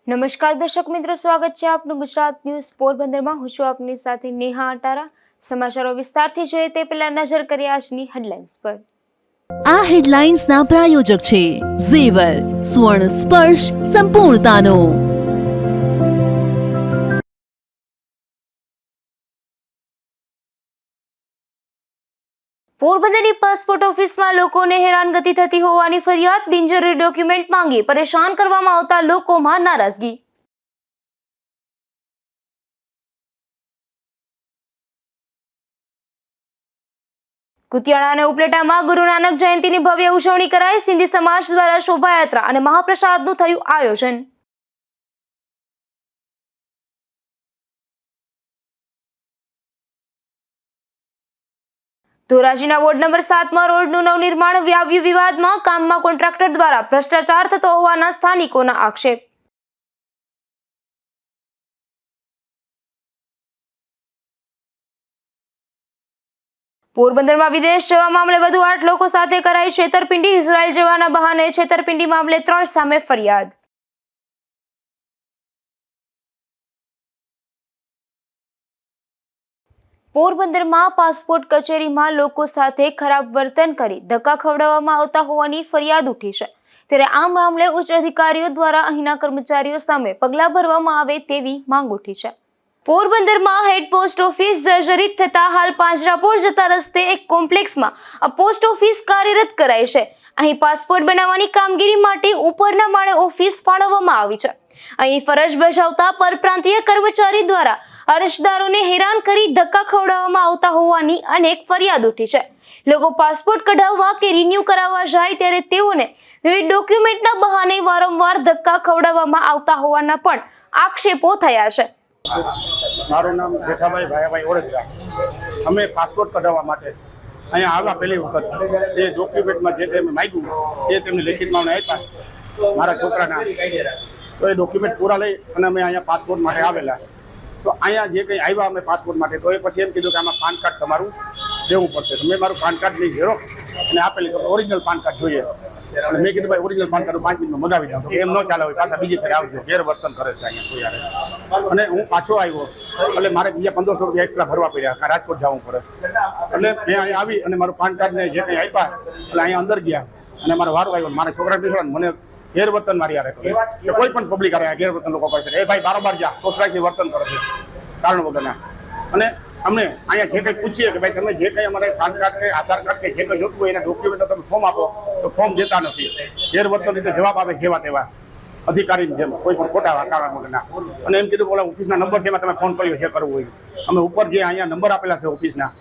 નમસ્કાર દર્શક મિત્રો, સ્વાગત છે આપનું ગુજરાત ન્યૂઝ પોરબંદરમાં। હું છું આપની સાથે નેહા અટારા। સમાચારો વિસ્તારથી જોઈએ તે પહેલા નજર કરીએ આજની હેડલાઇન્સ પર। આ હેડલાઇન્સના પ્રાયોજક છે ઝેવર, સુવર્ણ સ્પર્શ સંપૂર્ણતાનો। પોરબંદરની પાસપોર્ટ ઓફિસમાં લોકોને હેરાનગતિ થતી હોવાની ફરિયાદ। બિનજરૂરી ડોક્યુમેન્ટ માંગી પરેશાન કરવામાં આવતા લોકોમાં નારાજગી। કુતિયાણા અને ઉપલેટામાં ગુરુ નાનક જયંતિની ભવ્ય ઉજવણી કરાઈ। સિંધી સમાજ દ્વારા શોભાયાત્રા અને મહાપ્રસાદનું થયું આયોજન। ધોરાજીના વોર્ડ નંબર 7માં રોડનું નવનિર્માણ વ્યાવ્યું વિવાદમાં। કામમાં કોન્ટ્રાક્ટર દ્વારા ભ્રષ્ટાચાર થતો હોવાના સ્થાનિકોના આક્ષેપ। પોરબંદરમાં વિદેશ જવા મામલે વધુ 8 લોકો સાથે કરાઈ છેતરપિંડી। ઇઝરાયલ જવાના બહાને છેતરપિંડી મામલે 3 સામે ફરિયાદ। પોરબંદરમાં પાસપોર્ટ કચેરીમાં લોકો સાથે ખરાબ વર્તન કરી ધક્કા ખવડાવવામાં આવતા હોવાની ફરિયાદ ઉઠી છે। ત્યારે આ મામલે ઉચ્ચ અધિકારીઓ દ્વારા અહીંના કર્મચારીઓ સામે પગલાં ભરવામાં આવે તેવી માંગ ઉઠી છે। પોરબંદરમાં હેડ પોસ્ટ ઓફિસ જર્જરિત થતા હાલ પાંજરાપોળ જતા રસ્તે એક કોમ્પ્લેક્સમાં આ પોસ્ટ ઓફિસ કાર્યરત કરાઈ છે। અહીં પાસપોર્ટ બનાવવાની કામગીરી માટે ઉપરના માળે ઓફિસ ફાળવવામાં આવી છે। અહીં ફરજ બજાવતા પરપ્રાંતીય કર્મચારી દ્વારા અરજદારોને હેરાન કરી ધક્કા ખવડાવવામાં આવતા હોવાની અનેક ફરિયાદ ઉઠી છે। લોકો પાસપોર્ટ કઢાવવા કે રિન્યુ કરાવવા જાય ત્યારે તેઓને વિવિધ ડોક્યુમેન્ટના બહાને વારંવાર ધક્કા ખવડાવવામાં આવતા હોવાના પણ આક્ષેપો થયા છે। મારું નામ જેઠાભાઈ ભાયાભાઈ ઓળખરા। અમે પાસપોર્ટ કઢાવવા માટે અહીંયા આવ્યા પહેલી વખત એ ડોક્યુમેન્ટમાં જે તે માંગ્યું એ તેમને લેખિતમાં અમને આપ્યા મારા છોકરાના। તો એ ડોક્યુમેન્ટ પૂરા લઈ અને અમે અહીંયા પાસપોર્ટ માટે આવેલા। તો અહીંયા જે કંઈ આવ્યા અમે પાસપોર્ટ માટે તો એ પછી એમ કીધું કે આમાં પાન કાર્ડ તમારું દેવું પડશે। તો મેં મારું પાન કાર્ડની ઝેરોક્ષ અને આપેલી તો ઓરિજિનલ પાન કાર્ડ જોઈએ। અને મેં કીધું ભાઈ ઓરિજિનલ પાન કાર્ડ 5 મિનિટમાં મંગાવી દઉં। એમ ન ચાલે હોય, પાછા બીજી ફેર આવજો, ગેરવર્તન કરે છે અહીંયા કોઈ। અને હું પાછો આવ્યો એટલે મારે બીજા 1500 રૂપિયા એક્સ્ટ્રા ભરવા પડ્યા, રાજકોટ જવું પડે। એટલે મેં અહીંયા આવી અને મારું પાન કાર્ડને જે કંઈ આપ્યા એટલે અહીંયા અંદર ગયા અને મારો વારો આવ્યો। મારા છોકરા બેસવા મને ગેરવર્તન મારી યારે કરે। કોઈ પણ પબ્લિક આવે ગેરવર્તન લોકો કરે છે। એ ભાઈ બારોબાર જા તોસરાથી વર્તન કરે છે કારણ વગરના। અને અમને અહીંયા જે કંઈ પૂછીએ કે ભાઈ તમે જે કંઈ અમારે પાન કાર્ડ કે આધાર કાર્ડ કે જે કંઈ જોતું હોય એના ડોક્યુમેન્ટ તમે ફોર્મ આપો તો ફોર્મ દેતા નથી। ગેરવર્તન રીતે જવાબ આપે જેવા તેવા અધિકારીની જેમ, કોઈ પણ ખોટા કારણ વગરના। અને એમ કીધું બોલા ઓફિસના નંબર છે એમાં તમે ફોન કર્યો જે કરવું હોય। અમે ઉપર જે અહીંયા નંબર આપેલા છે ઓફિસના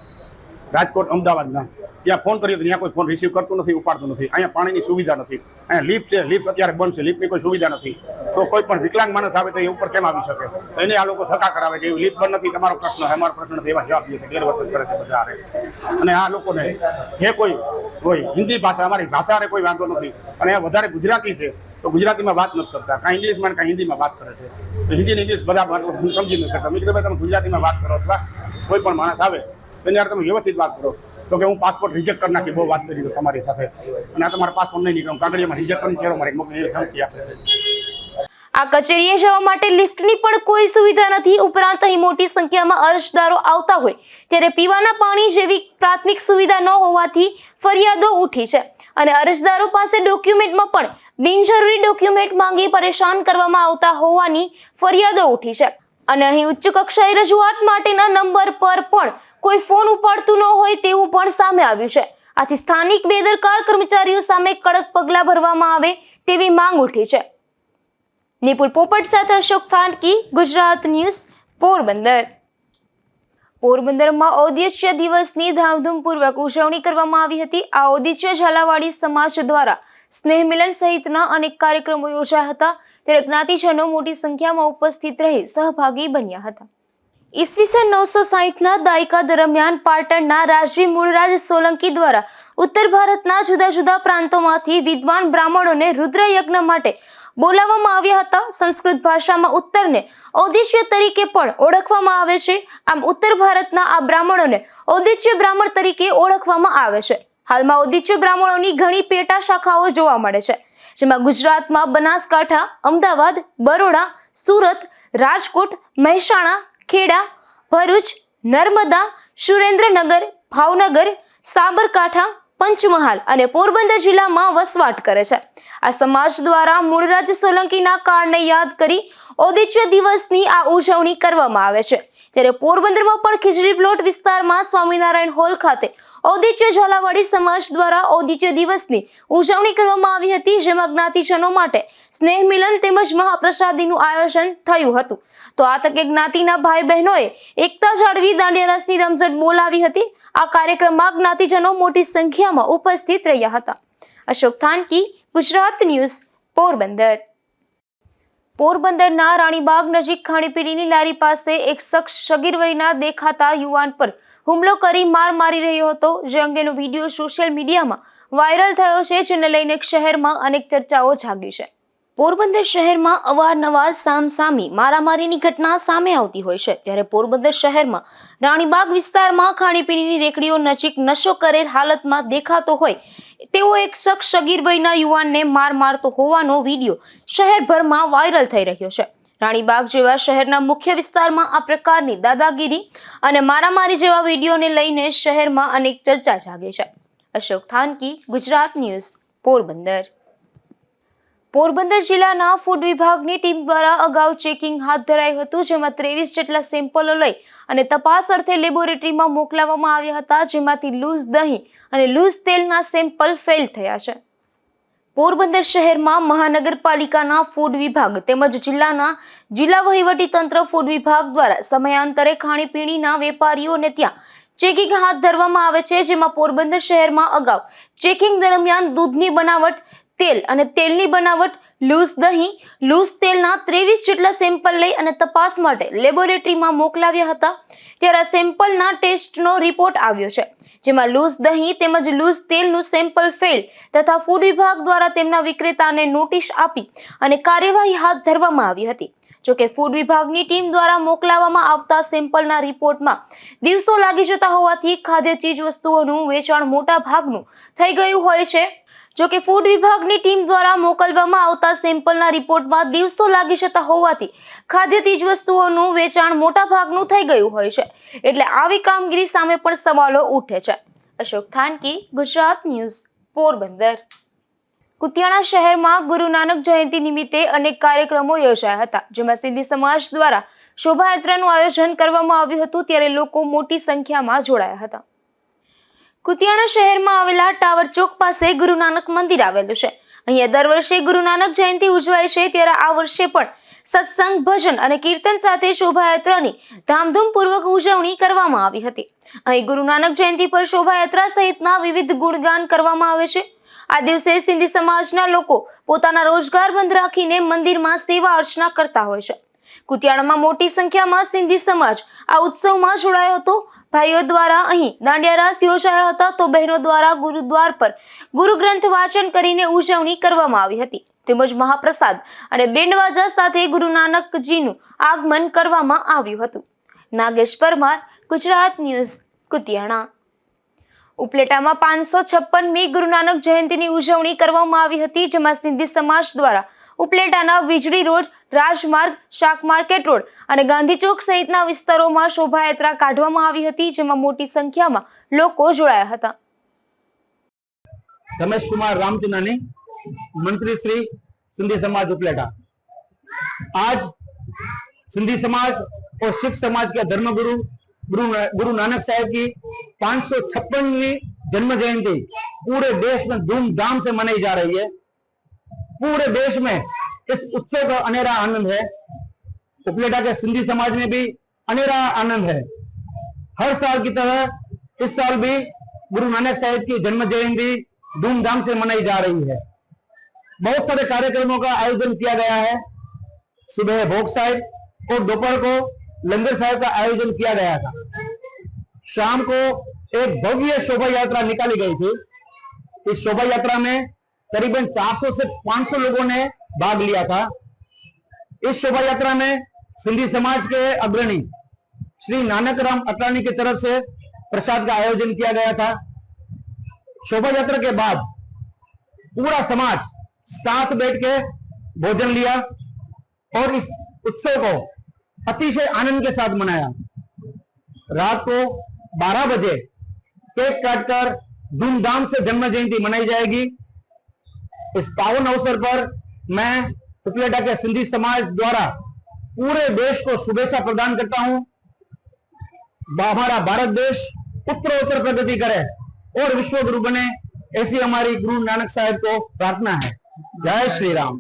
રાજકોટ અમદાવાદના ત્યાં ફોન કર્યો તો ત્યાં કોઈ ફોન રિસીવ કરતું નથી, ઉપાડતું નથી। અહીંયા પાણીની સુવિધા નથી। અહીંયા લિફ્ટ છે, લિફ્ટ અત્યારે બંધ છે, લિફ્ટની કોઈ સુવિધા નથી। તો કોઈ પણ વિકલાંગ માણસ આવે તો એ ઉપર કેમ આવી શકે? તો એને આ લોકો ધક્કા કરાવે કે લિફ્ટ બંધ નથી, તમારો પ્રશ્ન છે, અમારો પ્રશ્ન નથી, એવા જવાબ દે છે, ગેરવર્તન કરે છે બધા હારે। અને આ લોકોને જે કોઈ હિન્દી ભાષા, અમારી ભાષા હારે કોઈ વાંધો નથી। અને આ વધારે ગુજરાતી છે તો ગુજરાતીમાં વાત નથી કરતા, કાંઈ ઇંગ્લિશમાં કાંઈ હિન્દીમાં વાત કરે છે। તો હિન્દી ને ઇંગ્લિશ બધા સમજી નથી શકતા। મેં કીધું ભાઈ તમે ગુજરાતીમાં વાત કરો અથવા કોઈ પણ માણસ આવે તો યાર તમે વ્યવસ્થિત વાત કરો। તો કે હું પાસપોર્ટ રિજેક્ટ કરી નાખી, બહુ વાત કરી તો તમારી સાથે, અને આ તમારા પાસપોર્ટ નહીં નીકળે, કાગળિયામાં રિજેક્ટ કરીને ચહેરો મારી મોકલી ધમકી આપે છે। આ કચેરીએ જવા માટે લિફ્ટની પણ કોઈ સુવિધા નથી। ઉપરાંત અહીં મોટી સંખ્યામાં અરજદારો આવતા હોય ત્યારે પીવાના પાણી જેવી પ્રાથમિક સુવિધા ન હોવાથી ફરિયાદો ઉઠી છે। અને અરજદારો પાસે ડોક્યુમેન્ટમાં પણ બિનજરૂરી ડોક્યુમેન્ટ માંગી પરેશાન કરવામાં આવતા હોવાની ફરિયાદો ઉઠી છે। અને અહીં ઉચ્ચ કક્ષાએ રજૂઆત માટેના નંબર પર પણ કોઈ ફોન ઉપાડતું ન હોય તેવું પણ સામે આવ્યું છે। આથી સ્થાનિક બેદરકાર કર્મચારીઓ સામે કડક પગલાં ભરવામાં આવે તેવી માંગ ઉઠી છે। નિપુલ પોપટ સાથે અશોક થાનકી, ગુજરાત ન્યૂઝ, પોરબંદર। પોરબંદરમાં ઔદિત્ય દિવસની ધામધૂમપૂર્વક ઉજવણી કરવામાં આવી હતી। આ ઔદિત્ય ઝાલાવાડી સમાજ દ્વારા સ્નેહ મિલન સહિતના અનેક કાર્યક્રમો યોજાયા હતા। ત્યારે જ્ઞાતિજનો મોટી સંખ્યામાં ઉપસ્થિત રહી સહભાગી બન્યા હતા। ઈસવીસન 960ના દાયકા દરમિયાન પાટણના રાજવી મૂળરાજ સોલંકી દ્વારા ઉત્તર ભારતના જુદા જુદા પ્રાંતોમાંથી વિદ્વાન બ્રાહ્મણોને રુદ્ર યજ્ઞ માટે બોલાવવામાં આવ્યા હતા। સંસ્કૃત ભાષામાં ઉત્તરને ઔદિત્ય તરીકે પણ ઓળખવામાં આવે છે। આમ ઉત્તર ભારતના આ બ્રાહ્મણોને ઔદિત્ય બ્રાહ્મણ તરીકે ઓળખવામાં આવે છે। હાલમાં ઔદિત્ય બ્રાહ્મણોની ઘણી પેટા શાખાઓ જોવા મળે છે, જેમાં ગુજરાતમાં બનાસકાંઠા, અમદાવાદ, બરોડા, સુરત, રાજકોટ, મહેસાણા, ખેડા, ભરૂચ, નર્મદા, સુરેન્દ્રનગર, ભાવનગર, સાબરકાંઠા, પંચમહાલ અને પોરબંદર જિલ્લામાં વસવાટ કરે છે. આ સમાજ દ્વારા મૂળરાજ સોલંકીના કાળને યાદ કરી ઔદિત્ય દિવસની આ ઉજવણી કરવામાં આવે છે. ત્યારે પોરબંદરમાં પણ ખીજડી પ્લોટ વિસ્તારમાં સ્વામિનારાયણ હોલ ખાતે ઔદિત્ય ઝાલાવાડી સમાજ દ્વારા ઔદિત્ય દિવસની ઉજવણી કરવામાં આવી હતી, જેમાં જ્ઞાતિજનો માટે સ્નેહ મિલન તેમજ મહાપ્રસાદીનું આયોજન થયું હતું. તો આ તકે જ્ઞાતિના ભાઈ બહેનોએ એકતા જાળવી દાંડિયા રાસની રમઝટ બોલાવી હતી. આ કાર્યક્રમમાં જ્ઞાતિજનો મોટી સંખ્યામાં ઉપસ્થિત રહ્યા હતા. અશોક થાનકી, ગુજરાત ન્યૂઝ, પોરબંદર. પોરબંદરના રાણીબાગ નજીક ખાણીપીણીની લારી પાસે એક શખ્સ સગીર વયના દેખાતા યુવાન પર હુમલો કરી માર મારી રહ્યો હતો, જે અંગેનો વિડીયો સોશિયલ મીડિયામાં વાયરલ થયો છે, જેને લઈને શહેરમાં અનેક ચર્ચાઓ જાગી છે. પોરબંદર શહેરમાં અવારનવાર સામસામી મારામારીની ઘટના સામે આવતી હોય છે. ત્યારે પોરબંદર શહેરમાં રાણીબાગ વિસ્તારમાં ખાણીપીણીની રેકડીઓ નજીક નશો કરેલ હાલતમાં દેખાતો હોય તેવો એક શખ્સ સગીર વયના યુવાનને માર મારતો હોવાનો વિડીયો શહેરભરમાં વાયરલ થઈ રહ્યો છે. રાણીબાગ જેવા શહેરના મુખ્ય વિસ્તારમાં આ પ્રકારની દાદાગીરી અને મારામારી જેવા વિડીયોને લઈને શહેરમાં અનેક ચર્ચા જાગે છે. અશોક થાનકી, ગુજરાત ન્યૂઝ, પોરબંદર. પોરબંદર જિલ્લાના ફૂડ વિભાગની ટીમ દ્વારા અગાઉ ચેકિંગ હાથ ધરાયું હતું, જેમાં 23 જેટલા સેમ્પલો લઈ અને તપાસ અર્થે લેબોરેટરીમાં મોકલાવવામાં આવ્યા હતા, જેમાંથી લૂઝ દહીં અને લૂઝ તેલના સેમ્પલ ફેલ થયા છે. પોરબંદર શહેરમાં મહાનગરપાલિકાના ફૂડ વિભાગ તેમજ જિલ્લા વહીવટી તંત્ર ફૂડ વિભાગ દ્વારા સમયાંતરે ખાણીપીણીના વેપારીઓને ત્યાં ચેકિંગ હાથ ધરવામાં આવે છે, જેમાં પોરબંદર શહેરમાં અગાઉ ચેકિંગ દરમિયાન દૂધની બનાવટ, તેલ અને તેલની બનાવટ, લૂઝ દહીં, લૂઝ તેલના 23 જેટલા સેમ્પલ લઈ અને તપાસ માટે લેબોરેટરીમાં મોકલાવ્યા હતા. ત્યારે આ સેમ્પલના ટેસ્ટનો રિપોર્ટ આવ્યો છે, જેમાં લૂઝ દહીં તેમજ લૂઝ તેલનું સેમ્પલ ફેલ તથા ફૂડ વિભાગ દ્વારા તેમના વિક્રેતાને નોટિસ આપી અને કાર્યવાહી હાથ ધરવામાં આવી હતી. જોકે ફૂડ વિભાગની ટીમ દ્વારા મોકલાવવામાં આવતા સેમ્પલના રિપોર્ટમાં દિવસો લાગી જતા હોવાથી ખાદ્ય ચીજ વસ્તુઓનું વેચાણ મોટા ભાગનું થઈ ગયું હોય છે. જોકે ફૂડ વિભાગની ટીમ દ્વારા મોકલવામાં આવતા સેમ્પલના રિપોર્ટમાં દિવસો લાગી જતા હોવાથી ખાદ્ય ચીજ વસ્તુઓનું વેચાણ મોટા ભાગનું થઈ ગયું હોય છે. એટલે આવી કામગીરી સામે પણ સવાલો ઉઠે છે. અશોક થાનકી, ગુજરાત ન્યૂઝ, પોરબંદર. કુતિયાણા શહેરમાં ગુરુ નાનક જયંતિ નિમિત્તે અનેક કાર્યક્રમો યોજાયા હતા, જેમાં સિંધી સમાજ દ્વારા શોભાયાત્રાનું આયોજન કરવામાં આવ્યું હતું. ત્યારે લોકો મોટી સંખ્યામાં જોડાયા હતા. કુતિયાણા શહેરમાં આવેલા ટાવર ચોક પાસે ગુરુ નાનક મંદિર આવેલું છે. અહીંયા દર વર્ષે ગુરુ નાનક જયંતિ ઉજવાય છે. ત્યારે આ વર્ષે પણ સત્સંગ, ભજન અને કીર્તન સાથે શોભાયાત્રાની ધામધૂમપૂર્વક ઉજવણી કરવામાં આવી હતી. અહીં ગુરુ નાનક જયંતિ પર શોભાયાત્રા સહિતના વિવિધ ગુણગાન કરવામાં આવે છે. આ દિવસે સિંધી સમાજના લોકો પોતાના રોજગાર બંધ રાખીને મંદિરમાં સેવા અર્ચના કરતા હોય છે. કુતિયાણામાં મોટી સંખ્યામાં સિંધી સમાજ આ ઉત્સવમાં જોડાયો હતો. ભાઈઓ દ્વારા અહીં દાંડિયા રાસ યોજાયા હતા, તો બહેનો દ્વારા ગુરુદ્વાર પર ગુરુ ગ્રંથ વાંચન કરીને ઉજવણી કરવામાં આવી હતી. તેમજ મહાપ્રસાદ અને બેન્ડવાજા સાથે ગુરુ નાનકજીનું આગમન કરવામાં આવ્યું હતું. નાગેશ પરમાર, ગુજરાત ન્યૂઝ, કુતિયાણા. ઉપલેટામાં 556મી ગુરુ નાનક જયંતિની ઉજવણી કરવામાં આવી હતી, જેમાં સિંધી સમાજ દ્વારા ઉપલેટાના વીજળી રોડ, રાજમાર્ગ, શાક માર્કેટ રોડ અને ગાંધી ચોક સહિતના વિસ્તારોમાં શોભાયાત્રા કાઢવામાં આવી હતી, જેમાં મોટી સંખ્યામાં લોકો જોડાયા હતા. रमेश कुमार रामचंदानी, मंत्री श्री सिंधी समाज उपलेटा। आज सिंधी समाज और सिख समाज के धर्मगुरु गुरु नानक साहब की 556वीं जन्म जयंती पूरे देश में धूमधाम से मनाई जा रही है। पूरे देश में इस उत्सव का अनेरा आनंद है। उपलेटा के सिंधी समाज में भी अनेरा आनंद है। हर साल की तरह इस साल भी गुरु नानक साहब की जन्म जयंती धूमधाम से मनाई जा रही है। बहुत सारे कार्यक्रमों का आयोजन किया गया है। सुबह भोग साहिब और दोपहर को लंगर साहिब का आयोजन किया गया था। शाम को एक भव्य शोभा यात्रा निकाली गई थी। इस शोभा यात्रा में करीबन 400 से 500 लोगों ने भाग लिया था। इस शोभा यात्रा में सिंधी समाज के अग्रणी श्री नानक राम अटलानी की तरफ से प्रसाद का आयोजन किया गया था। शोभा यात्रा के बाद पूरा समाज साथ बैठ के भोजन लिया और इस उत्सव को अतिशय आनंद के साथ मनाया। रात को 12 बजे केक काटकर धूमधाम से जन्म जयंती मनाई जाएगी। इस पावन अवसर पर मैं उपलेटा के सिंधी समाज द्वारा पूरे देश को शुभेच्छा प्रदान करता हूं। हमारा भारत देश उत्तरोत्तर प्रगति करे और विश्व गुरु बने, ऐसी हमारी गुरु नानक साहेब को प्रार्थना है। जय श्री राम।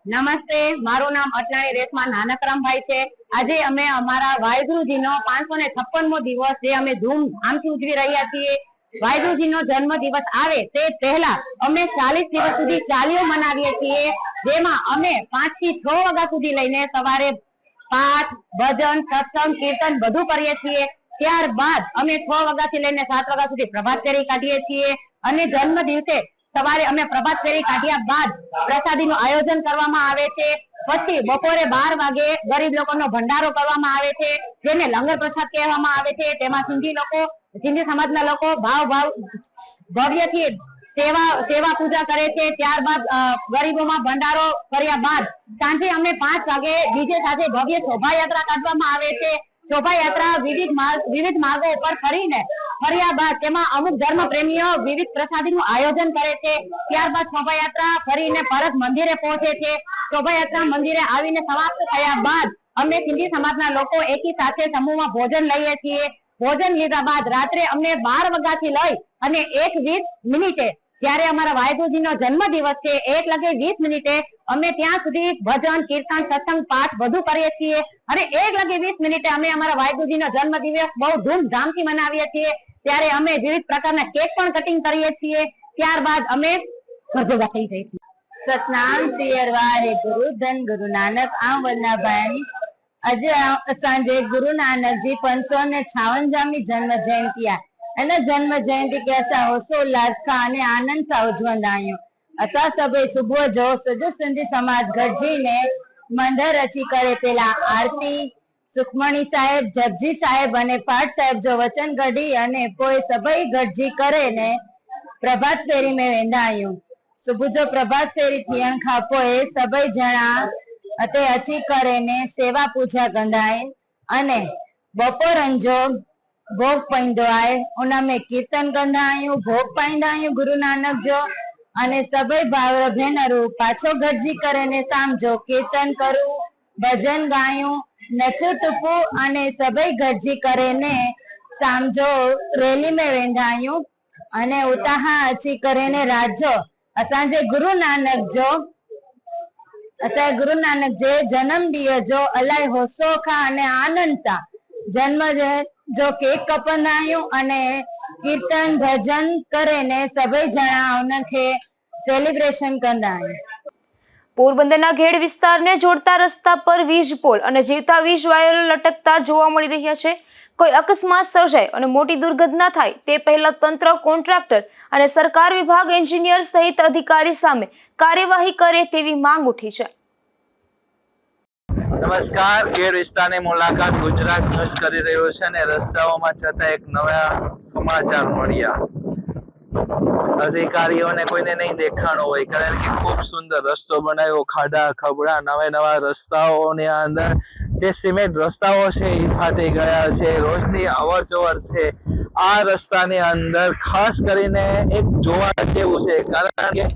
નમસ્તે, મારું નામ અટલાણી રેશમા નાનકરામભાઈ છે। આજે અમે અમારા વાહેગુરુજીનો 556મો દિવસ જે અમે ધૂમધામથી ઉજવી રહ્યા છીએ। વાહેગુરુજીનો જન્મ દિવસ આવે તે પહેલા અમે 40 દિવસ સુધી ચાલીઓ મનાવીએ છીએ, જેમાં અમે 5 થી 6 વાગ્યા સુધી લઈને સવારે પાઠ, ભજન, સત્સંગ, કીર્તન બધું કરીએ છીએ। ત્યારબાદ અમે 6 વાગ્યાથી લઈને 7 વાગ્યા સુધી પ્રભાત ફેરી કાઢીએ છીએ અને જન્મ દિવસે સવારે અમે પ્રભાત ફેરી કાઢ્યા બાદ પ્રસાદીનું આયોજન કરવામાં આવે છે। પછી બપોરે 12 વાગે ગરીબ લોકોનો ભંડારો કરવામાં આવે છે, જેને લંગર પ્રસાદ કહેવામાં આવે છે। તેમાં સિંધી સમાજના લોકો ભવ્યથી સેવા પૂજા કરે છે। ત્યારબાદ ગરીબોમાં ભંડારો કર્યા બાદ સાંજે અમે 5 વાગે ડીજે સાથે ભવ્ય શોભાયાત્રા કાઢવામાં આવે છે। શોભાયાત્રા વિવિધ માર્ગો ઉપર ફર્યા બાદ તેમાં અમુક ધર્મ પ્રેમીઓ વિવિધ પ્રસાદીનું આયોજન કરે છે। ત્યારબાદ શોભાયાત્રા ફરીને પરત મંદિરે પહોંચે છે। શોભાયાત્રા મંદિરે આવીને સમાપ્ત થયા બાદ અમે સિંધી સમાજના લોકો એકી સાથે સમૂહમાં ભોજન લઈએ છીએ। ભોજન લીધા બાદ રાત્રે અમને 12 વાગ્યાથી લઈ અને 1:20 જ્યારે અમારા વાહેગુરુજીનો જન્મ દિવસ છે 1:20 અમે ત્યાં સુધી ભજન, કીર્તન, સત્સંગ, પાઠ બધું કરીએ છીએ અને 1:20 અમે અમારા વાહેગુરુજીનો જન્મ દિવસ બહુ ધૂમધામથી મનાવીએ છીએ। ત્યારે અમે વિવિધ પ્રકારના કેક પણ કટિંગ કરીએ છીએ। ત્યારબાદ અમે ભજવા થઈ જાય છે। સતનામ શ્રી વાહેગુરુ ધન ગુરુ નાનક આમ વંદના ભાયાણી। આજે સાંજે गुरु नानक जी 556મી जन्म जयंती आहे। इन जन्म जयंती के असां होसो उल्लास खां अने आनंद सां उजवंदा आहियूं। असां सभई सुबुह जो सॼो सिंधी समाज गॾिजी ने मंदर अची करे पहिला आरती, सुखमणी साहिब, जपजी साहिब अने पाठ साहिब जो वचन कढी अने पोइ सभई गॾिजी करे ने प्रभात फेरी में वेंदा आहियूं। सुबुह जो प्रभात फेरी थियण खां पोइ सभई ॼणा अते अची करे ने सेवा पूजा कंदा आहिनि अने बपोरनि जो भोग पईंदो आहे। उनमें कीर्तन कंदा आहियूं, भोग पाईंदा आहियूं गुरु नानक जो अने सभई भावर भेनरूं पाछो गॾिजी करे ने शाम जो कीर्तन करूं, भजन गायूं, नचूं टुपूं अने सभई गॾिजी करे ने शाम जो रैली में वेंदा आहियूं अने उतां अची करे ने रात जो असांजे गुरु नानक जे जन्म ॾींहं जो अलाए होसो खां अने आनंद सां जन्म जो केक कपंदा आहियूं अने कीर्तन भजन करे ने सभई ॼणा उनखे सेलिब्रेशन कंदा आहियूं। પોરબંદરના ઘેડ વિસ્તારને જોડતા રસ્તા પર વીજ પોલ અને જીવતા વીજ વાયરો લટકતા જોવા મળી રહ્યા છે। કોઈ અકસ્માત સર્જાય અને મોટી દુર્ઘટના થાય તે પહેલા તંત્ર, કોન્ટ્રાક્ટર અને સરકાર વિભાગ, એન્જિનિયર સહિત અધિકારી સામે કાર્યવાહી કરે તેવી માંગ ઉઠી છે। નમસ્કાર, ઘેડ વિસ્તારની મુલાકાત ગુજરાત ન્યૂઝ કરી રહ્યો છે અને રસ્તાઓમાં જતા એક નવા સમાચાર મળ્યા। અધિકારીઓને કોઈને નહીં દેખાણો હોય, કારણ કે ખૂબ સુંદર રસ્તો બનાવ્યો, ખાડા ખબડા નવા રસ્તાઓની અંદર જે સિમેન્ટ રસ્તાઓ છે એ ફાટી ગયા છે, રોજની અવર જવર છે। આ રસ્તાની અંદર ખાસ કરીને એક જોવા જેવું છે, કારણ કે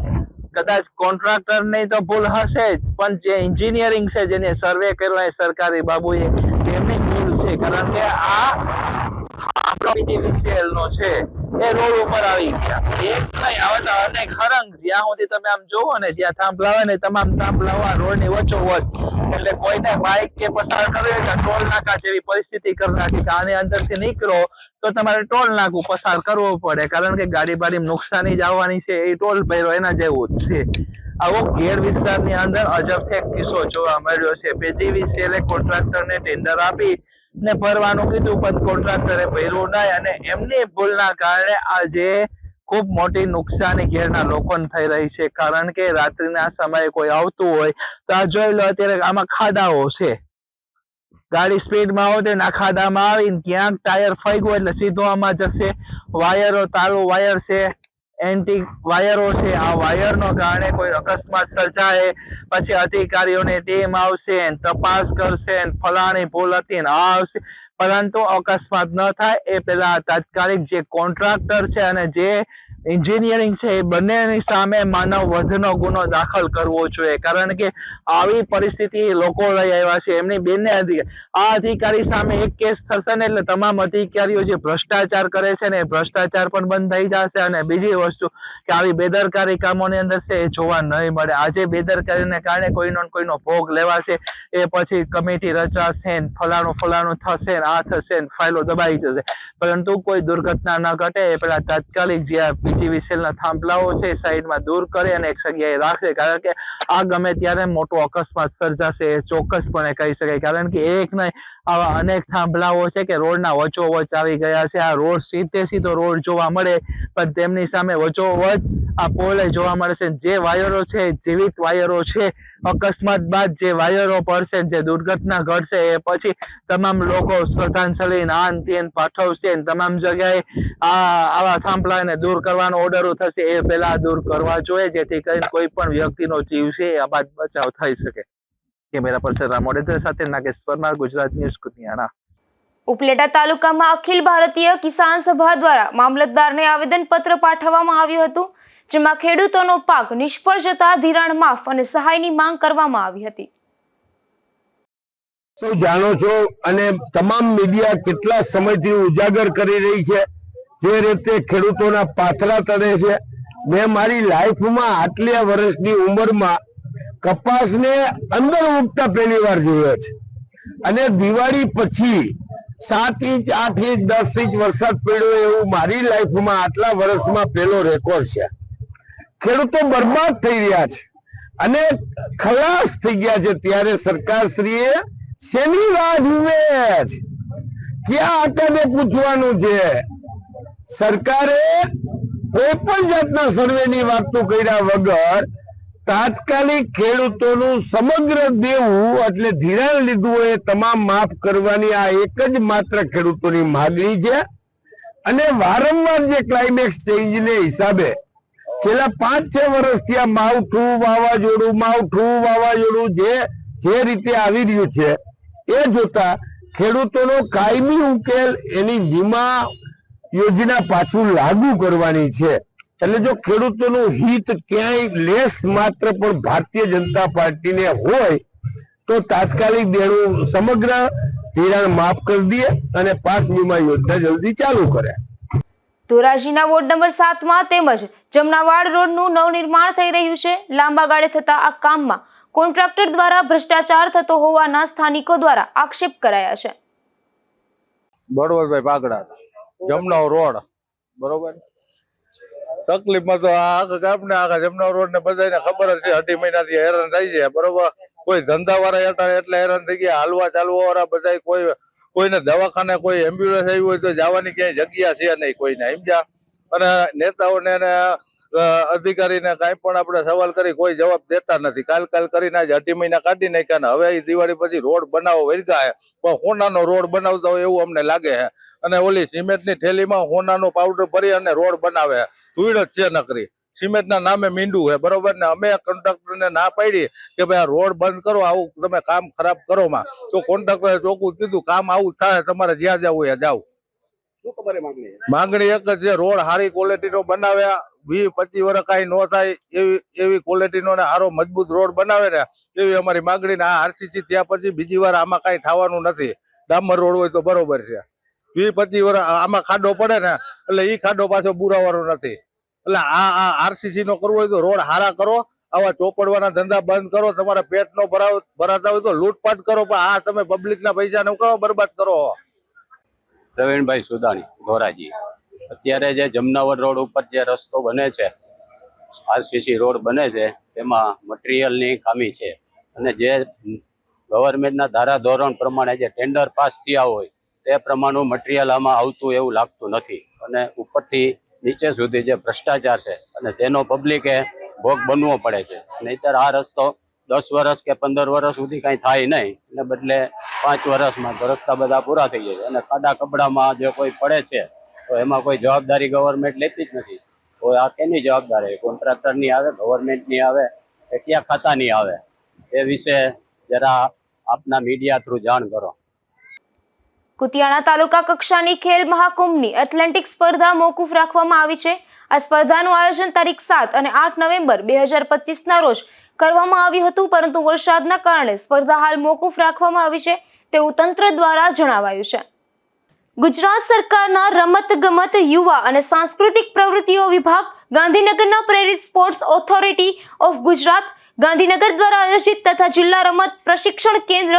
કદાચ કોન્ટ્રાક્ટર નહીં તો ભૂલ હશે જ, પણ જે એન્જિનિયરિંગ છે, જેને સર્વે કર્યો એ સરકારી બાબુએ, તેમની ભૂલ છે। કારણ કે આ PGVCL નો છે એ રોડ ઉપર આવી ગયા, એક નહીં આવતા અનેક હરંગ, જ્યાં સુધી તમે આમ જોવો ને જ્યાં થાંભલા હોય ને તમામ થાંભલા રોડની વચ્ચોવચ, એટલે કોઈને બાઇક કે પસાર કરે કે ટોલ નાકા જેવી પરિસ્થિતિ કરી નાખી કે આની અંદરથી નીકળો તો તમારે ટોલ નાકું પસાર કરવો પડે, કારણ કે ગાડી બાડી નુકસાની જ આવવાની છે, એ ટોલ ભર્યો એના જેવું જ છે। આવો ઘેડ વિસ્તારની અંદર અજબથી એક કિસ્સો જોવા મળ્યો છે। PGVCL કોન્ટ્રાક્ટરને ટેન્ડર આપી ને ભરવાનું કીધું, પણ કોન્ટ્રાક્ટરે ભર્યું નહીં અને એમની ભૂલના કારણે આજે ખૂબ મોટી નુકસાની ઘેરના લોકોને થઈ રહી છે। કારણ કે રાત્રિના સમયે કોઈ આવતું હોય તો આ જોઈ લો, અત્યારે આમાં ખાડાઓ છે, ગાડી સ્પીડમાં આવતી ને આ ખાડામાં આવીને ક્યાંક ટાયર ફાગ્યું એટલે સીધો આમાં જશે। વાયરો તારું વાયર છે એન્ટી વાયરો છે, આ વાયરનો કારણે કોઈ અકસ્માત સર્જાય, પછી અધિકારીઓની ટીમ આવશે, તપાસ કરશે, ફલાણી ભૂલ હતી ને આ આવશે, પરંતુ અકસ્માત ન થાય એ પહેલા તાત્કાલિક જે કોન્ટ્રાક્ટર છે અને જે એન્જિનિયરિંગ છે એ બંનેની સામે માનવ વધનો ગુનો દાખલ કરવો જોઈએ, કારણ કે આવી પરિસ્થિતિ લોકો લઈ આવ્યા છે. એમની બેને આ અધિકારી સામે એક કેસ થશે ને એટલે તમામ અધિકારીઓ જે ભ્રષ્ટાચાર કરે છે ને એ ભ્રષ્ટાચાર પણ બંધ થઈ જશે. અને બીજી વસ્તુ કે આવી બેદરકારી કામોની અંદર છે એ જોવા નહીં મળે. આજે બેદરકારીને કારણે કોઈનો ભોગ લેવાશે, એ પછી કમિટી રચાશે, ફલાણું થશે, આ થશે, ફાઇલો દબાઈ જશે, પરંતુ કોઈ દુર્ઘટના ન ઘટે એ પેલા તાત્કાલિક જે પીજીવીસીએલના થાંભલાઓ છે સાઈડમાં દૂર કરે અને એક જગ્યાએ રાખે, કારણ કે આ ગમે ત્યારે મોટો અકસ્માત સર્જાશે એ ચોક્કસપણે કહી શકાય. કારણ કે એક નહીં, આવા અનેક થાંભલાઓ છે કે રોડના વચ્ચોવચ આવી ગયા છે. આ રોડ સીધો રોડ જોવા મળે, પણ તેમની સામે વચ્ચોવચ આ પોલે જોવા મળે છે. જે વાયરો છે જીવિત વાયરો છે, અકસ્માત બાદ જે વાયરો પડશે, જે દુર્ઘટના ઘટશે એ પછી તમામ લોકો શ્રદ્ધાંજલિ આન તેન પાઠવશે, તમામ જગ્યાએ આવા થાંભલાને દૂર કરવાનો ઓર્ડર થશે, એ પહેલા દૂર કરવા જોઈએ, જેથી કરીને કોઈ પણ વ્યક્તિનો જીવ છે એ બાદ બચાવ થઈ શકે. કેમેરા પર્સન રામોડેદર સાથે નાગેશ પરમાર, ગુજરાત ન્યૂઝ કુતિયાણા. ઉપલેટા તાલુકામાં અખિલ ભારતીય કિસાન સભા દ્વારા મામલતદારને આવેદનપત્ર પાઠવવામાં આવ્યું હતું, જેમાં ખેડૂતોનો પાક નિષ્ફળ જતા ધિરાણ માફ અને સહાયની માંગ કરવામાં આવી હતી. સૌ જાણો છો અને તમામ મીડિયા કેટલા સમયથી ઉજાગર કરી રહી છે જે રીતે ખેડૂતોના પાથરા તળે છે. મેં મારી લાઈફમાં આટલી વર્ષની ઉંમરમાં કપાસને અંદર ઉગતા પહેલી વાર જોયો છે, અને દિવાળી પછી 7 ઇંચ 8 ઇંચ 10 ઇંચ વરસાદ પડ્યો એવું મારી લાઈફમાં આટલા વર્ષમાં પહેલો રેકોર્ડ છે. ખેડૂતો બરબાદ થઈ રહ્યા છે અને ખલાસ થઈ ગયા છે. ત્યારે સરકારશ્રીએ શેની રાહ જુએ છે? ક્યાં આટાને પૂછવાનું છે? સરકારે કોઈ પણ જાતના સર્વેની વાતો કર્યા વગર તાત્કાલિક ખેડૂતોનું સમગ્ર દેવું એટલે ધિરાણ લીધું હોય એ તમામ માફ કરવાની આ એક જ માત્ર ખેડૂતોની માગણી છે. અને વારંવાર જે ક્લાઇમેક્સ ચેન્જને હિસાબે છેલ્લા 5-6 વર્ષથી આ માવઠું વાવાઝોડું જે રીતે આવી રહ્યું છે એ જોતા ખેડૂતોનો કાયમી ઉકેલ એની વીમા યોજના પાછું લાગુ કરવાની છે. એટલે જો ખેડૂતોનું હિત ક્યાંય લેસ માત્ર પણ ભારતીય જનતા પાર્ટીને હોય તો તાત્કાલિક દેણું સમગ્ર ધિરાણ માફ કરી દે અને પાક વીમા યોજના જલ્દી ચાલુ કરે. ધોરાજીના વોર્ડ નંબર 7માં તેમજ જમનાવાડ રોડનું નવનિર્માણ થઈ રહ્યું છે. લાંબા ગાળે થતા આ કામમાં કોન્ટ્રાક્ટર દ્વારા ભ્રષ્ટાચાર થતો હોવાના સ્થાનિકો દ્વારા આક્ષેપ કરાયા છે. બળવંતભાઈ પાગડા, જમનાવ રોડ, બરોબર. તકલીફમાં તો આખા જમનાવ રોડ ને બધાને ખબર જ છે, 2.5 મહિનાથી હેરાન થઈ છે, બરોબર. કોઈ ધંધા વાળા એટલે હેરાન થઈ ગયા, હાલવા ચાલવા વાળા બધા કોઈને દવાખાને કોઈ એમ્બ્યુલન્સ આવી હોય તો જવાની ક્યાંય જગ્યા છે નહીં કોઈને, સમજ્યા. અને નેતાઓને અધિકારીને કાંઈ પણ આપણે સવાલ કરી કોઈ જવાબ દેતા નથી. કાલ કરીને આજ 2.5 મહિના કાઢી નાખ્યા ને હવે દિવાળી પછી રોડ બનાવો વળગા પણ હોનાનો રોડ બનાવતા હોય એવું અમને લાગે છે. અને ઓલી સિમેન્ટની થેલીમાં હોનાનો પાવડર ભરી અને રોડ બનાવે, ધૂળ જ છે નકરી, સિમેન્ટના નામે મીંડું છે, બરોબર ને. અમે કોન્ટ્રાક્ટરને ના પાડી કે ભાઈ આ રોડ બંધ કરો, આવું તમે કામ ખરાબ કરો માં, તો કોન્ટ્રાક્ટરે ચોખ્ખું કીધું કામ આવું થાય, તમારે જ્યાં જવું ત્યાં જાવ. માંગણી એક જ છે, રોડ સારી ક્વોલિટીનો બનાવ્યા, 20-25 વર્ષ કઈ ન થાય એવી ક્વોલિટીનો ને સારો મજબૂત રોડ બનાવે ને એવી અમારી માંગણી. ને આ આરસીસી ત્યાં પછી બીજી વાર આમાં કઈ થવાનું નથી. ડામર રોડ હોય તો બરોબર છે, 20-25 વર્ષ આમાં ખાડો પડે ને એટલે ઈ ખાડો પાછો બુરાવાનો નથી. એટલે આ આરસીસી નો કરવો હોય તો રોડ હારા કરો, આવા ચોપડવાના ધંધા બંધ કરો. તમારા પેટ નો ભરાતા હોય તો લૂંટપાટ કરો, પણ આ તમે પબ્લિક ના પૈસા ને કહો બરબાદ કરો. પ્રવીણભાઈ સુદાણી, ધોરાજી. અત્યારે જે જમનાવર રોડ ઉપર જે રસ્તો બને છે, આરસીસી રોડ બને છે, તેમાં મટીરિયલની ખામી છે. અને જે ગવર્મેન્ટના ધારાધોરણ પ્રમાણે જે ટેન્ડર પાસ થયા હોય તે પ્રમાણનું મટીરિયલ આમાં આવતું એવું લાગતું નથી. અને ઉપરથી નીચે સુધી જે ભ્રષ્ટાચાર છે અને તેનો પબ્લિકે ભોગ બનવો પડે છે. નહીતર આ રસ્તો 10 વર્ષ કે 15 વર્ષ સુધી કાંઈ થાય નહીં, એને બદલે 5 વર્ષમાં તો રસ્તા બધા પૂરા થઈ જાય. અને ખાડા કબડામાં જે કોઈ પડે છે તો એમાં કોઈ જવાબદારી ગવર્મેન્ટ લેતી જ નથી. તો આ કેની જવાબદારી, કોન્ટ્રાક્ટરની આવે, ગવર્મેન્ટની આવે કે કયા ખાતાની આવે, એ વિશે જરા આપના મીડિયા થ્રુ જાણ કરો. કુતિયાણા તાલુકા કક્ષાની ખેલ મહાકુંભની એથ્લેટિક સ્પર્ધા મોકૂફ રાખવામાં આવી છે. આ સ્પર્ધાનું આયોજન તારીખ 7 અને 8 નવેમ્બર 2025 રોજ કરવામાં આવ્યું હતું, પરંતુ વરસાદના કારણે સ્પર્ધા હાલ મોકૂફ રાખવામાં આવી છે તેવું તંત્ર દ્વારા જણાવાયું છે. ગુજરાત સરકારના રમત-ગમત, યુવા અને સાંસ્કૃતિક પ્રવૃત્તિઓ વિભાગ, ગાંધીનગરના પ્રેરિત sports authority of Gujarat Gandhinagar દ્વારા આયોજિત તથા જિલ્લા રમત પ્રશિક્ષણ કેન્દ્ર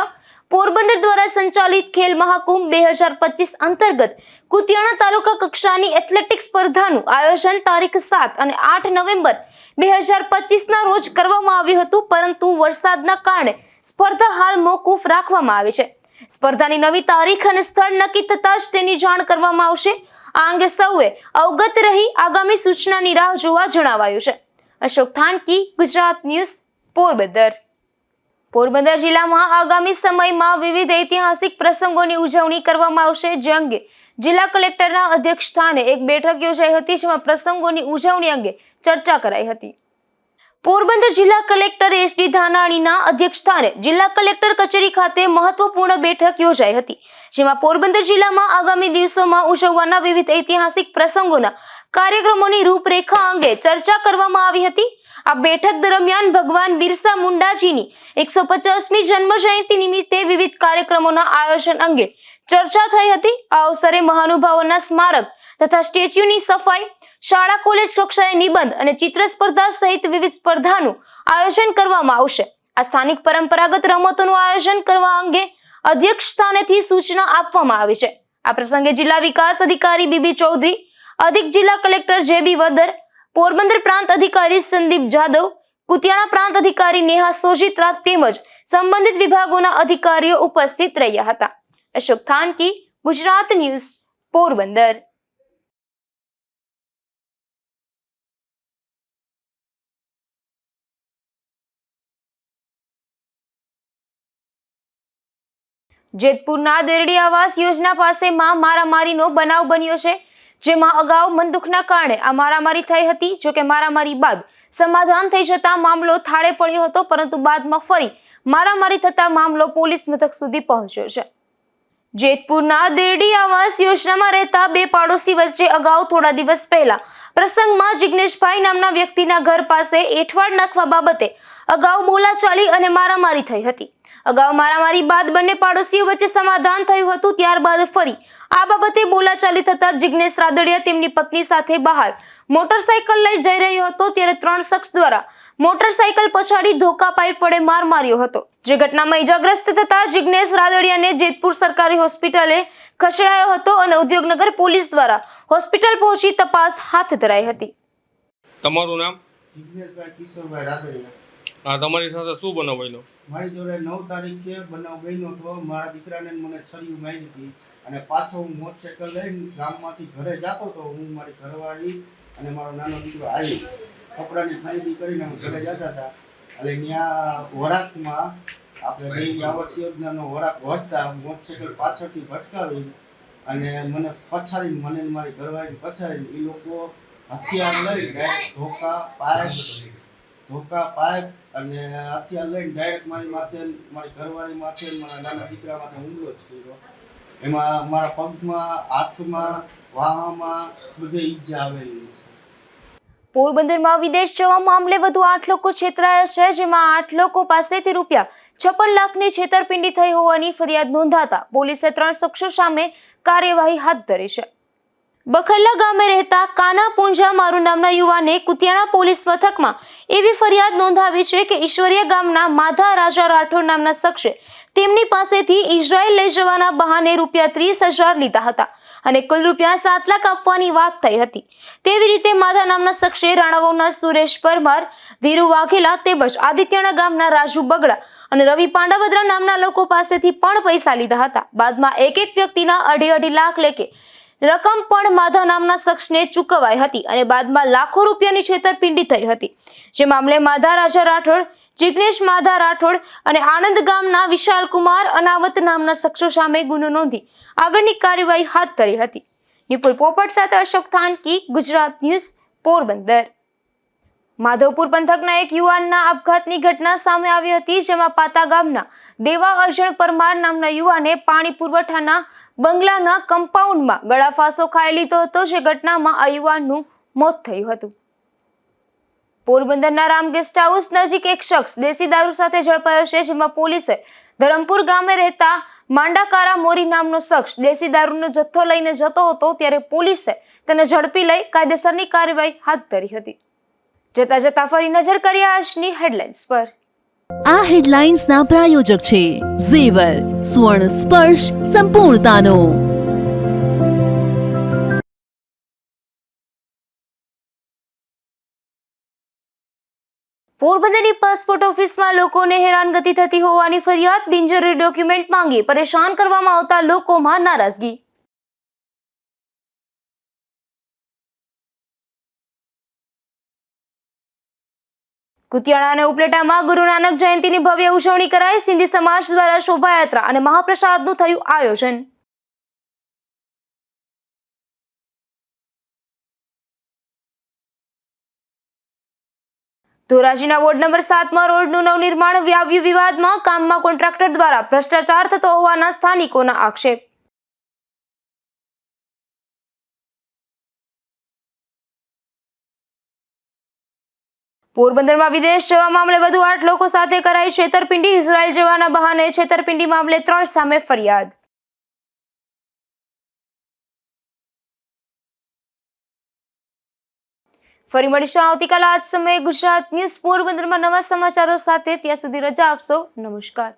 પોરબંદર દ્વારા સંચાલિત ખેલ મહાકુંભ 2025 અંતર્ગત કુતિયાણા તાલુકા કક્ષાની એથ્લેટિક સ્પર્ધાનું આયોજન તારીખ 7 અને 8 નવેમ્બર 2025 રોજ કરવામાં આવ્યું હતું, પરંતુ વરસાદના કારણે સ્પર્ધા હાલ મોકૂફ રાખવામાં આવી છે. સ્પર્ધાની નવી તારીખ અને સ્થળ નક્કી થતાં જ તેની જાણ કરવામાં આવશે. આ અંગે સૌએ અવગત રહી આગામી સૂચનાની રાહ જોવા જણાવાયું છે. અશોક થાનકી, ગુજરાત ન્યૂઝ, પોરબંદર. પોરબંદર જિલ્લામાં આગામી સમયમાં વિવિધ ઐતિહાસિક પ્રસંગોની ઉજવણી કરવામાં આવશે, જે અંગે જિલ્લા કલેક્ટરના અધ્યક્ષ સ્થાને એક બેઠક યોજાઈ હતી, જેમાં પ્રસંગોની ઉજવણી અંગે ચર્ચા કરાઈ હતી. પોરબંદર જિલ્લા કલેક્ટર SD ધાનાણીના અધ્યક્ષ સ્થાને જિલ્લા કલેક્ટર કચેરી ખાતે મહત્વપૂર્ણ બેઠક યોજાઈ હતી, જેમાં પોરબંદર જિલ્લામાં આગામી દિવસોમાં ઉજવવાના વિવિધ ઐતિહાસિક પ્રસંગોના કાર્યક્રમોની રૂપરેખા અંગે ચર્ચા કરવામાં આવી હતી. આ બેઠક દરમિયાન ભગવાન બિરસા મુંડાજીની 150મી જન્મ જયંતિ નિમિત્તે વિવિધ કાર્યક્રમોના આયોજન અંગે ચર્ચા થઈ હતી. આ અવસરે મહાનુભાવોના સ્મારક તથા સ્ટેચ્યુની સફાઈ, શાળા કોલેજ કક્ષાએ નિબંધ અને ચિત્ર સ્પર્ધા સહિત વિવિધ સ્પર્ધાનું આયોજન કરવામાં આવશે. આ સ્થાનિક પરંપરાગત રમતોનું આયોજન કરવા અંગે અધ્યક્ષ સ્થાનેથી સૂચના આપવામાં આવી છે. આ પ્રસંગે જિલ્લા વિકાસ અધિકારી બીબી ચૌધરી, અધિક જિલ્લા કલેક્ટર JB વદર, પોરબંદર પ્રાંત અધિકારી સંદીપ જાદવ, કુતિયાણા પ્રાંત અધિકારી નેહા સોજિત્રા તેમજ સંબંધિત વિભાગોના અધિકારીઓ ઉપસ્થિત રહ્યા હતા. અશોક થાનકી, ગુજરાત ન્યૂઝ, પોરબંદર. જેતપુરના દેરડી આવાસ યોજના પાસેમાં મારામારીનો બનાવ બન્યો છે, જેમાં અગાઉ મનદુખના કારણે આ મારામારી થઈ હતી. જોકે મારામારી બાદ સમાધાન થઈ જતા મામલો થાળે પડ્યો હતો, પરંતુ બાદમાં ફરી મારામારી થતા મામલો પોલીસ મથક સુધી પહોંચ્યો છે. જેતપુરના દેરડી આવાસ યોજનામાં રહેતા બે પાડોશી વચ્ચે અગાઉ થોડા દિવસ પહેલા પ્રસંગમાં જિગ્નેશભાઈ નામના વ્યક્તિના ઘર પાસે એઠવાડ નાખવા બાબતે અગાઉ બોલાચાલી અને મારામારી થઈ હતી. અગાઉ મારામારી બાદ બંને પાડોશીઓ વચ્ચે સમાધાન થયું હતું. ત્યારબાદ ફરી આ બાબતે બોલાચાલી થતા જિગ્નેશ રાદડિયા તેમની પત્ની સાથે બહાર મોટરસાયકલ લઈ જઈ રહ્યો હતો, ત્યારે 3 શખ્સ દ્વારા મોટરસાયકલ પછાડી ધોકા પાઇપ વડે માર માર્યો હતો, જે ઘટનામાં ઈજાગ્રસ્ત થતા જિગ્નેશ રાદડિયાને જેતપુર સરકારી હોસ્પિટલે ખસેડાયો હતો અને ઉદ્યોગનગર પોલીસ દ્વારા હોસ્પિટલ પહોંચી તપાસ હાથ ધરાઈ હતી. તમારું નામ? જિગ્નેશભાઈ કિશોરભાઈ રાદડિયા. હા, તમારી સાથે શું બનાવ બન્યો? મારી જોડે 9 તારીખે બનાવ બન્યો હતો. મારા દીકરાને મને છરીયું મારી હતી અને પાછો હું મોટરસાયકલ લઈને ગામમાંથી ઘરે જતો હતો. હું, મારી ઘરવાળી અને મારો નાનો દીકરો આવી કપડાની ખરીદી કરીને અમે ઘરે જતા હતા. એટલે ત્યાં વરાકમાં આપણે દેવી આવાસ યોજનાનો વરાક વધતા મોટરસાયકલ પાછળથી ભટકાવી અને મને પછાડીને, મને મારી ઘરવાળીને પછાડીને એ લોકો હથિયાર લઈ ડાયરેક્ટ ધોકા પાઇપ અને હથિયાર લઈને ડાયરેક્ટ મારી માથે, મારી ઘરવાળી માથે, મારા નાના દીકરા માથે હુમલો જ કર્યો. એમાં મારા પગમાં, હાથમાં, વાહામાં બધે ઈજા આવેલી છે. પોરબંદરમાં વિદેશ જવા મામલે વધુ 8 લોકો છેતરાયા છે, જેમાં 8 લોકો પાસેથી ₹56 લાખની છેતરપિંડી થઈ હોવાની ફરિયાદ નોંધાતા પોલીસે 3 શખ્સો સામે કાર્યવાહી હાથ ધરી છે. બખલ્લા ગામે રહેતા કાના પૂંજા મારુ નામના યુવાને કુતિયાણા પોલીસ મથકમાં એવી ફરિયાદ નોંધાવી છે કે ઈશ્વરીય ગામના માધા રાજા રાઠોડ નામના શખ્સે તેમની પાસેથી ઇઝરાયલ લઈ જવાના બહાને ₹30,000 લીધા હતા અને કુલ ₹7 લાખ આપવાની વાત થઈ હતી. તેવી રીતે માધા નામના શખ્સે રાણાવાવના સુરેશ પરમાર, ધીરુ વાઘેલા તેમજ આદિત્યના ગામના રાજુ બગડા અને રવિ પાંડાવદરા નામના લોકો પાસેથી પણ પૈસા લીધા હતા. બાદમાં એક વ્યક્તિના 2.5 લાખ લેખે રકમ પણ માધા નામના શખ્સને ચૂકવાઈ હતી અને બાદમાં લાખો રૂપિયાની છેતરપિંડી થઈ હતી. જે મામલે માધા રાજા રાઠોડ, જિગ્નેશ માધા રાઠોડ અને આણંદ ગામના વિશાલ કુમાર અનાવત નામના શખ્સો સામે ગુનો નોંધી આગળની કાર્યવાહી હાથ ધરી હતી. નિપુલ પોપટ સાથે અશોક થાનકી, ગુજરાત ન્યૂઝ, પોરબંદર માધવપુર પંથકના એક યુવાનના આપઘાતની ઘટના સામે આવી હતી, જેમાં પાતા ગામના દેવા અર્જણ પરમાર નામના યુવાને પાણી પુરવઠાના બંગલાના કમ્પાઉન્ડમાં ગળાફાંસો ખાઈ લીધો હતો, જે ઘટનામાં આ યુવાનનું મોત થયું હતું. પોરબંદરના રામ ગેસ્ટ હાઉસ નજીક એક શખ્સ દેશી દારૂ સાથે ઝડપાયો છે, જેમાં પોલીસે ધરમપુર ગામે રહેતા માંડાકારા મોરી નામનો શખ્સ દેશી દારૂનો જથ્થો લઈને જતો હતો, ત્યારે પોલીસે તેને ઝડપી લઈ કાયદેસરની કાર્યવાહી હાથ ધરી હતી. જતા જતા ફરી નજર કરીએ આજની હેડલાઇન્સ પર. આ હેડલાઇન્સના પ્રાયોજક છે ઝેવર, સુવર્ણ સ્પર્શ સંપૂર્ણતાનો. પોરબંદરની પાસપોર્ટ ઓફિસમાં લોકોને હેરાનગતિ થતી હોવાની ફરિયાદ. બિનજરૂરી ડોક્યુમેન્ટ માંગી પરેશાન કરવામાં આવતા લોકોમાં નારાજગી. કુતિયાણા અને ઉપલેટામાં ગુરુ નાનક જયંતિની ભવ્ય ઉજવણી કરાઈ. સિંધી સમાજ દ્વારા શોભાયાત્રા અને મહાપ્રસાદનું થયું આયોજન. ધોરાજીના વોર્ડ નંબર 7માં રોડનું નવનિર્માણ વ્યાવ્યું વિવાદમાં. કામમાં કોન્ટ્રાક્ટર દ્વારા ભ્રષ્ટાચાર થતો હોવાના સ્થાનિકોના આક્ષેપ. પોરબંદરમાં વિદેશ જવા મામલે વધુ 8 લોકો સાથે કરાઈ છેતરપિંડી. ઇઝરાયલ જવાના બહાને છેતરપિંડી મામલે 3 સામે ફરિયાદ. ફરી મળીશું આવતીકાલે આ જ સમયે ગુજરાત ન્યૂઝ પોરબંદરમાં નવા સમાચારો સાથે. ત્યાં સુધી રજા આપશો. નમસ્કાર.